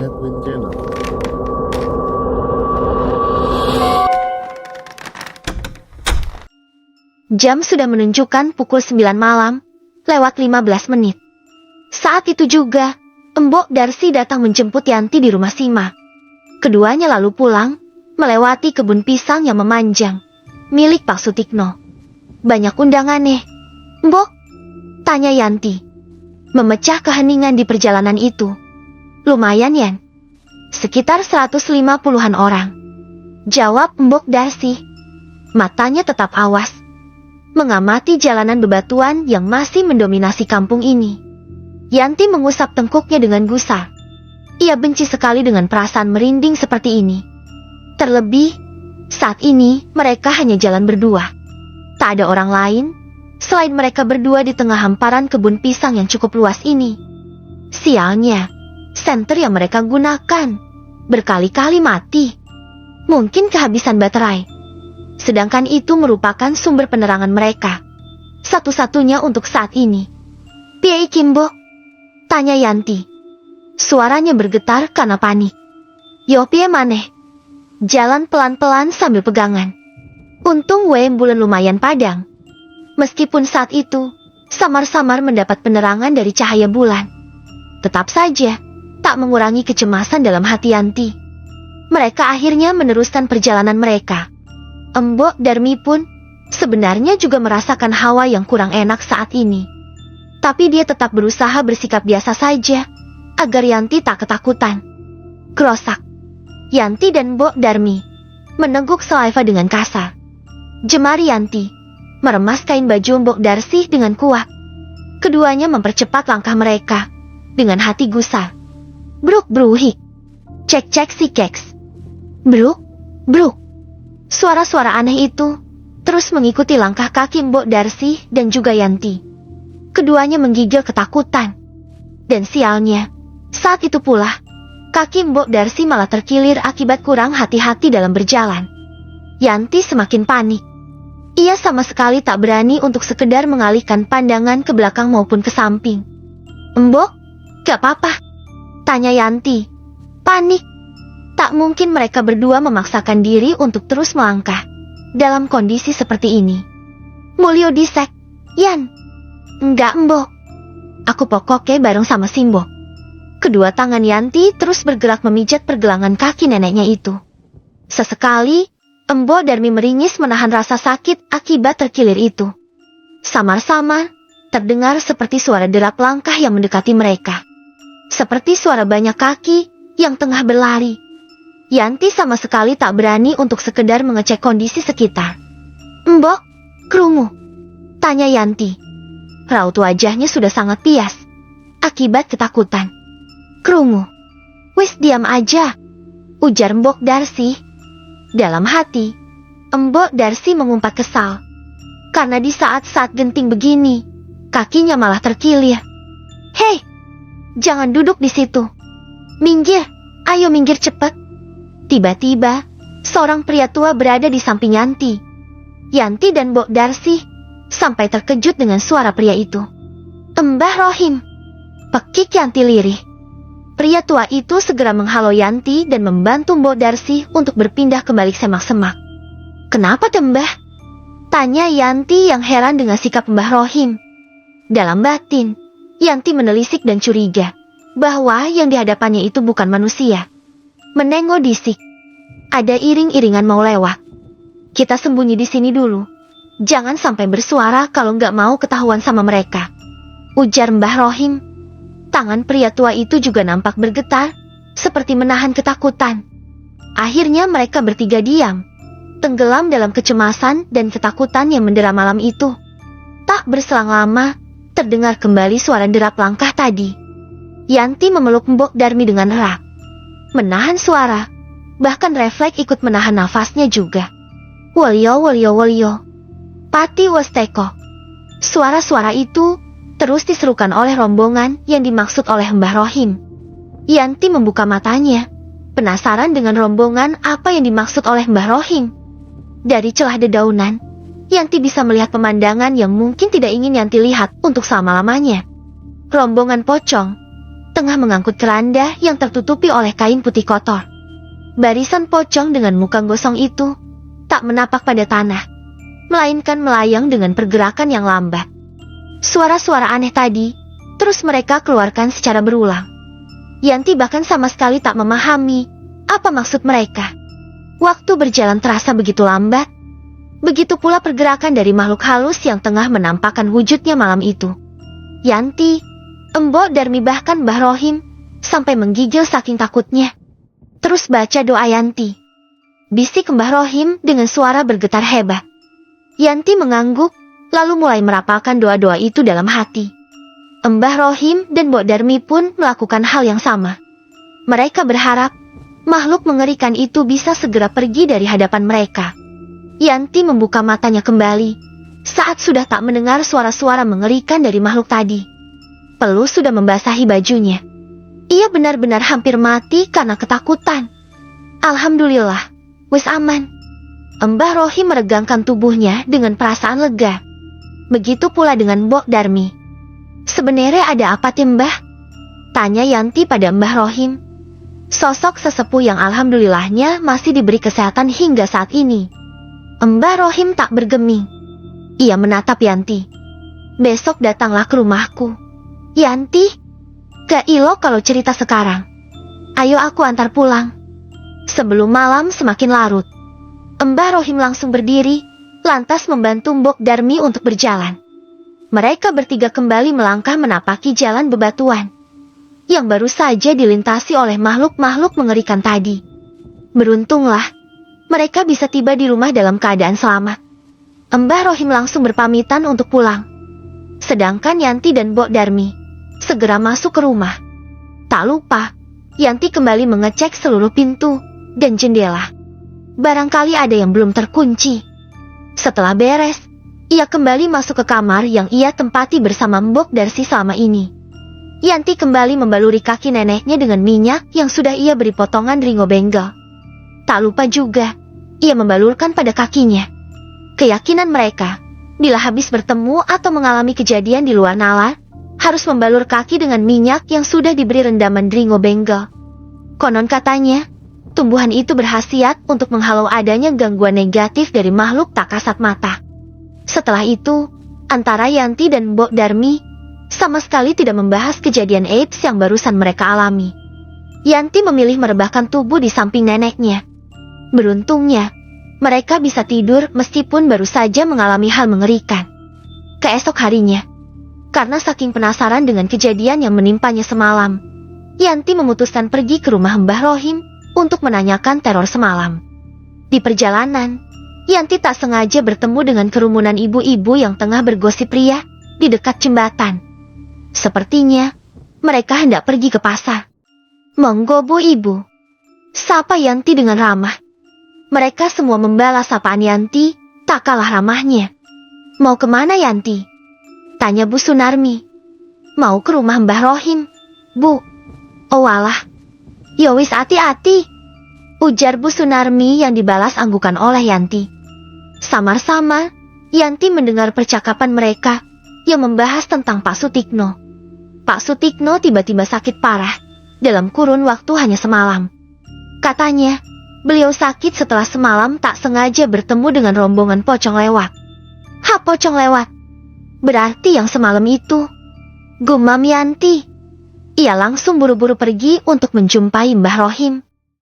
Edwin Channel. Jam sudah menunjukkan pukul 9 malam, lewat 15 menit. Saat itu juga, Mbok Darsi datang menjemput Yanti di rumah Sima. Keduanya lalu pulang, melewati kebun pisang yang memanjang, milik Pak Sutikno. Banyak undangan nih, Mbok? Tanya Yanti. Memecah keheningan di perjalanan itu. Lumayan, Yan. Sekitar 150-an orang. Jawab Mbok Darsi. Matanya tetap awas, mengamati jalanan bebatuan yang masih mendominasi kampung ini. Yanti mengusap tengkuknya dengan gusar. Ia benci sekali dengan perasaan merinding seperti ini. Terlebih, saat ini mereka hanya jalan berdua. Tak ada orang lain selain mereka berdua di tengah hamparan kebun pisang yang cukup luas ini. Sialnya, senter yang mereka gunakan berkali-kali mati. Mungkin kehabisan baterai. Sedangkan itu merupakan sumber penerangan mereka, satu-satunya untuk saat ini. Piye Kimbo? Tanya Yanti. Suaranya bergetar karena panik. Yo piye maneh? Jalan pelan-pelan sambil pegangan. Untung bulan lumayan padang. Meskipun saat itu, samar-samar mendapat penerangan dari cahaya bulan. Tetap saja, tak mengurangi kecemasan dalam hati Yanti. Mereka akhirnya meneruskan perjalanan mereka. Mbok Darmi pun sebenarnya juga merasakan hawa yang kurang enak saat ini. Tapi dia tetap berusaha bersikap biasa saja, agar Yanti tak ketakutan. Krosak. Yanti dan Mbok Darmi meneguk saliva dengan kasar. Jemari Yanti meremas kain baju Mbok Darsi dengan kuat. Keduanya mempercepat langkah mereka dengan hati gusar. Bruk bruhik. Cek-cek si keks. Bruk, bruk. Suara-suara aneh itu terus mengikuti langkah kaki Mbok Darsi dan juga Yanti. Keduanya menggigil ketakutan. Dan sialnya, saat itu pula, kaki Mbok Darsi malah terkilir akibat kurang hati-hati dalam berjalan. Yanti semakin panik. Ia sama sekali tak berani untuk sekedar mengalihkan pandangan ke belakang maupun ke samping. Mbok, gak apa-apa? Tanya Yanti. Panik. Tak mungkin mereka berdua memaksakan diri untuk terus melangkah dalam kondisi seperti ini. Mulyo disek. Yan. Enggak Mbok. Aku pokoknya bareng sama Simbok. Kedua tangan Yanti terus bergerak memijat pergelangan kaki neneknya itu. Sesekali, Mbok Darmi meringis menahan rasa sakit akibat terkilir itu. Samar-samar, terdengar seperti suara derap langkah yang mendekati mereka. Seperti suara banyak kaki yang tengah berlari. Yanti sama sekali tak berani untuk sekedar mengecek kondisi sekitar. Mbok, krungu? Tanya Yanti. Raut wajahnya sudah sangat pias akibat ketakutan. Krungu? Wis diam aja, ujar Mbok Darsi. Dalam hati, Mbok Darsi mengumpat kesal. Karena di saat-saat genting begini, kakinya malah terkilir. Hei, jangan duduk di situ. Minggir, ayo minggir cepat. Tiba-tiba, seorang pria tua berada di samping Yanti. Yanti dan Mbok Darsi sampai terkejut dengan suara pria itu. Mbah Rohim, pekik Yanti lirih. Pria tua itu segera menghalau Yanti dan membantu Mbok Darsi untuk berpindah kembali ke semak-semak. Kenapa Mbah? Tanya Yanti yang heran dengan sikap Mbah Rohim. Dalam batin, Yanti menelisik dan curiga bahwa yang di hadapannya itu bukan manusia. Menengok disik. Ada iring-iringan mau lewat. Kita sembunyi di sini dulu. Jangan sampai bersuara kalau nggak mau ketahuan sama mereka, ujar Mbah Rohim. Tangan pria tua itu juga nampak bergetar, seperti menahan ketakutan. Akhirnya mereka bertiga diam, tenggelam dalam kecemasan dan ketakutan yang mendera malam itu. Tak berselang lama, terdengar kembali suara derap langkah tadi. Yanti memeluk Mbok Darmi dengan erat, menahan suara, bahkan refleks ikut menahan nafasnya juga. Wolio, wolio, wolio. Pati wasteko. Suara-suara itu terus diserukan oleh rombongan yang dimaksud oleh Mbah Rohim. Yanti membuka matanya, penasaran dengan rombongan apa yang dimaksud oleh Mbah Rohim. Dari celah dedaunan, Yanti bisa melihat pemandangan yang mungkin tidak ingin Yanti lihat untuk selama-lamanya. Rombongan pocong, tengah mengangkut keranda yang tertutupi oleh kain putih kotor. Barisan pocong dengan muka gosong itu tak menapak pada tanah, melainkan melayang dengan pergerakan yang lambat. Suara-suara aneh tadi terus mereka keluarkan secara berulang. Yanti bahkan sama sekali tak memahami apa maksud mereka. Waktu berjalan terasa begitu lambat. Begitu pula pergerakan dari makhluk halus yang tengah menampakkan wujudnya malam itu. Yanti, Embok Darmi bahkan Mbah Rohim sampai menggigil saking takutnya. Terus baca doa Yanti, bisik Mbah Rohim dengan suara bergetar hebat. Yanti mengangguk, lalu mulai merapalkan doa-doa itu dalam hati. Mbah Rohim dan Mbok Darmi pun melakukan hal yang sama. Mereka berharap makhluk mengerikan itu bisa segera pergi dari hadapan mereka. Yanti membuka matanya kembali saat sudah tak mendengar suara-suara mengerikan dari makhluk tadi. Peluh sudah membasahi bajunya. Ia benar-benar hampir mati karena ketakutan. Alhamdulillah, wis aman. Mbah Rohim meregangkan tubuhnya dengan perasaan lega. Begitu pula dengan Mbok Darmi. Sebenarnya ada apa Mbah? Tanya Yanti pada Mbah Rohim. Sosok sesepuh yang alhamdulillahnya masih diberi kesehatan hingga saat ini. Mbah Rohim tak bergeming. Ia menatap Yanti. Besok datanglah ke rumahku. Yanti, gak ilo kalau cerita sekarang. Ayo aku antar pulang. Sebelum malam semakin larut. Mbah Rohim langsung berdiri, lantas membantu Mbok Darmi untuk berjalan. Mereka bertiga kembali melangkah menapaki jalan bebatuan yang baru saja dilintasi oleh makhluk-makhluk mengerikan tadi. Beruntunglah mereka bisa tiba di rumah dalam keadaan selamat. Mbah Rohim langsung berpamitan untuk pulang. Sedangkan Yanti dan Mbok Darmi segera masuk ke rumah. Tak lupa, Yanti kembali mengecek seluruh pintu dan jendela. Barangkali ada yang belum terkunci. Setelah beres, ia kembali masuk ke kamar yang ia tempati bersama Mbok Darsi selama ini. Yanti kembali membaluri kaki neneknya dengan minyak yang sudah ia beri potongan ringo bengal. Tak lupa juga, ia membalurkan pada kakinya. Keyakinan mereka, bila habis bertemu atau mengalami kejadian di luar nalar, harus membalur kaki dengan minyak yang sudah diberi rendaman ringo bengal. Konon katanya, tumbuhan itu berkhasiat untuk menghalau adanya gangguan negatif dari makhluk tak kasat mata. Setelah itu, antara Yanti dan Mbok Darmi sama sekali tidak membahas kejadian AIDS yang barusan mereka alami. Yanti memilih merebahkan tubuh di samping neneknya. Beruntungnya, mereka bisa tidur meskipun baru saja mengalami hal mengerikan. Keesok harinya, karena saking penasaran dengan kejadian yang menimpanya semalam, Yanti memutuskan pergi ke rumah Mbah Rohim untuk menanyakan teror semalam. Di perjalanan, Yanti tak sengaja bertemu dengan kerumunan ibu-ibu yang tengah bergosip ria di dekat jembatan. Sepertinya, mereka hendak pergi ke pasar. Monggo Bu Ibu, sapa Yanti dengan ramah. Mereka semua membalas sapaan Yanti, tak kalah ramahnya. Mau kemana Yanti? Tanya Bu Sunarmi. Mau ke rumah Mbah Rohim, Bu. Oh walah. Yowis hati-hati, ujar Bu Sunarmi yang dibalas anggukan oleh Yanti. Samar-samar, Yanti mendengar percakapan mereka yang membahas tentang Pak Sutikno. Pak Sutikno tiba-tiba sakit parah dalam kurun waktu hanya semalam. Katanya, beliau sakit setelah semalam tak sengaja bertemu dengan rombongan pocong lewat. Ha, pocong lewat? Berarti yang semalam itu. Gumam Yanti. Ia langsung buru-buru pergi untuk menjumpai Mbah Rohim.